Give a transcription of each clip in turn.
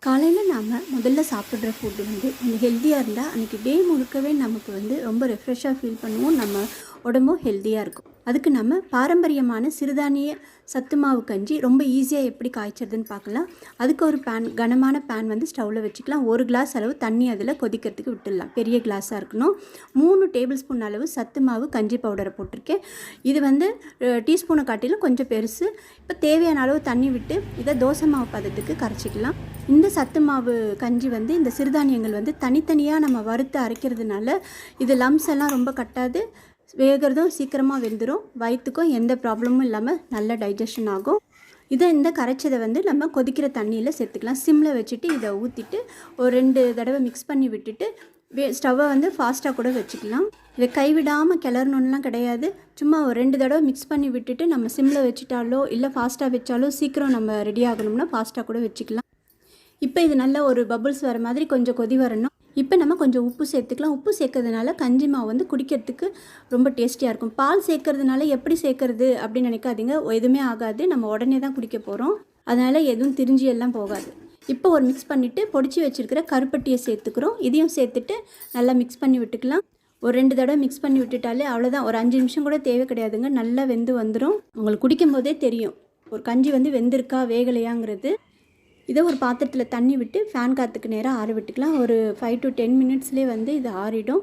காலையில் நாம் முதல்ல சாப்பிட்ற ஃபுட்டு வந்து கொஞ்சம் ஹெல்த்தியாக இருந்தால் அன்றைக்கி டே முழுக்கவே நமக்கு வந்து ரொம்ப ரெஃப்ரெஷ்ஷாக ஃபீல் பண்ணுவோம். நம்ம உடம்பும் ஹெல்த்தியாக இருக்கும். அதுக்கு நம்ம பாரம்பரியமான சிறுதானிய சத்து மாவு கஞ்சி ரொம்ப ஈஸியாக எப்படி காய்ச்சறதுன்னு பார்க்கலாம். அதுக்கு ஒரு கனமான பேன் வந்து ஸ்டவ்வில் வச்சுக்கலாம். 1 கிளாஸ் அளவு தண்ணி அதில் கொதிக்கிறதுக்கு விட்டுடலாம். பெரிய கிளாஸாக இருக்கணும். 3 டேபிள் ஸ்பூன் அளவு சத்து மாவு கஞ்சி பவுடரை போட்டிருக்கேன். இது வந்து டீஸ்பூனை காட்டிலும் கொஞ்சம் பெருசு. இப்போ தேவையான அளவு தண்ணி விட்டு இதை தோசை மாவு பதத்துக்கு கரைச்சிக்கலாம். இந்த சத்து மாவு கஞ்சி வந்து இந்த சிறுதானியங்கள் வந்து தனித்தனியாக நம்ம வறுத்து அரைக்கிறதுனால இது லம்ஸ் எல்லாம் ரொம்ப கட்டாது. வேகிறதும் சீக்கிரமாக வெந்துடும். வயிற்றுக்கும் எந்த ப்ராப்ளமும் இல்லாமல் நல்ல டைஜஷன் ஆகும். இந்த கரைச்சதை வந்து நம்ம கொதிக்கிற தண்ணியில் சேர்த்துக்கலாம். சிம்மில் வச்சுட்டு இதை ஊற்றிட்டு ஒரு 2 தடவை மிக்ஸ் பண்ணி விட்டுட்டு ஸ்டவ்வை வந்து ஃபாஸ்ட்டாக கூட வச்சுக்கலாம். இதை கைவிடாமல் கிளறணுன்னெலாம் கிடையாது. சும்மா ஒரு 2 தடவை மிக்ஸ் பண்ணி விட்டுட்டு நம்ம சிம்மில் வச்சுட்டாலோ இல்லை ஃபாஸ்ட்டாக வச்சாலோ சீக்கிரம் நம்ம ரெடி ஆகணும்னா ஃபாஸ்ட்டாக கூட வச்சுக்கலாம். இப்போ இது நல்ல ஒரு பபுள்ஸ் வர மாதிரி கொஞ்சம் கொதி வரணும். இப்போ நம்ம கொஞ்சம் உப்பு சேர்த்துக்கலாம். உப்பு சேர்க்கறதுனால கஞ்சி மாவு வந்து குடிக்கிறதுக்கு ரொம்ப டேஸ்டியாக இருக்கும். பால் சேர்க்கறதுனால எப்படி சேர்க்கறது அப்படின்னு நினைக்காதீங்க. எதுவுமே ஆகாது. நம்ம உடனே தான் குடிக்க போகிறோம். அதனால் எதுவும் திரிஞ்சி எல்லாம் போகாது. இப்போ ஒரு மிக்ஸ் பண்ணிவிட்டு பொடிச்சு வச்சுருக்கிற கருப்பட்டியை சேர்த்துக்கிறோம். இதையும் சேர்த்துட்டு நல்லா மிக்ஸ் பண்ணி விட்டுக்கலாம். ஒரு 2 தடவை மிக்ஸ் பண்ணி விட்டுட்டாலே அவ்வளோதான். ஒரு 5 நிமிஷம் கூட தேவை கிடையாதுங்க. நல்லா வெந்து வந்துடும். உங்களுக்கு குடிக்கும் போதே தெரியும் ஒரு கஞ்சி வந்து வெந்திருக்கா வேகலையாங்கிறது. இதை ஒரு பாத்திரத்தில் தண்ணி விட்டு ஃபேன் காற்றுக்கு நேராக ஆற விட்டுக்கலாம். ஒரு 5 to 10 மினிட்ஸ்லேயே வந்து இது ஆறிடும்.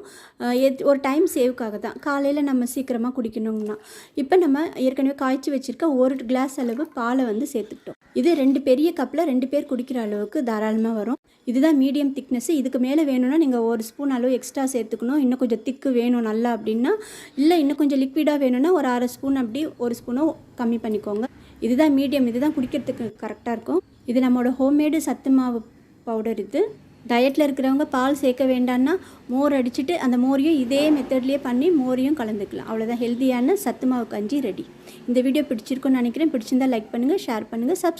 ஒரு டைம் சேவுக்காக தான். காலையில் நம்ம சீக்கிரமாக குடிக்கணுங்கன்னா இப்போ நம்ம ஏற்கனவே காய்ச்சி வச்சுருக்க 1 கிளாஸ் அளவு பாலை வந்து சேர்த்துக்கிட்டோம். இது 2 பெரிய கப்பில் 2 பேர் குடிக்கிற அளவுக்கு தாராளமாக வரும். இதுதான் மீடியம் திக்னஸ்ஸு. இதுக்கு மேலே வேணும்னா நீங்கள் 1 ஸ்பூன் அளவு எக்ஸ்ட்ரா சேர்த்துக்கணும். இன்னும் கொஞ்சம் திக்கு வேணும் நல்லா அப்படின்னா, இல்லை இன்னும் கொஞ்சம் லிக்விடாக வேணும்னா ஒரு 1/2 ஸ்பூன் அப்படி 1 ஸ்பூனோ கம்மி பண்ணிக்கோங்க. இதுதான் மீடியம். இதுதான் குடிக்கிறதுக்கு கரெக்டாக இருக்கும். இது நம்மளோட ஹோம்மேடு சத்து மாவு பவுடர். இது டயட்டில் இருக்கிறவங்க பால் சேர்க்க வேண்டான்னா மோர் அடிச்சுட்டு அந்த மோரையும் இதே மெத்தட்லேயே பண்ணி மோரையும் கலந்துக்கலாம். அவ்வளோதான். ஹெல்த்தியான சத்து மாவு கஞ்சி ரெடி. இந்த வீடியோ பிடிச்சிருக்குன்னு நினைக்கிறேன். பிடிச்சிருந்தால் லைக் பண்ணுங்கள், ஷேர் பண்ணுங்கள், சப்ஸ்கிரைப்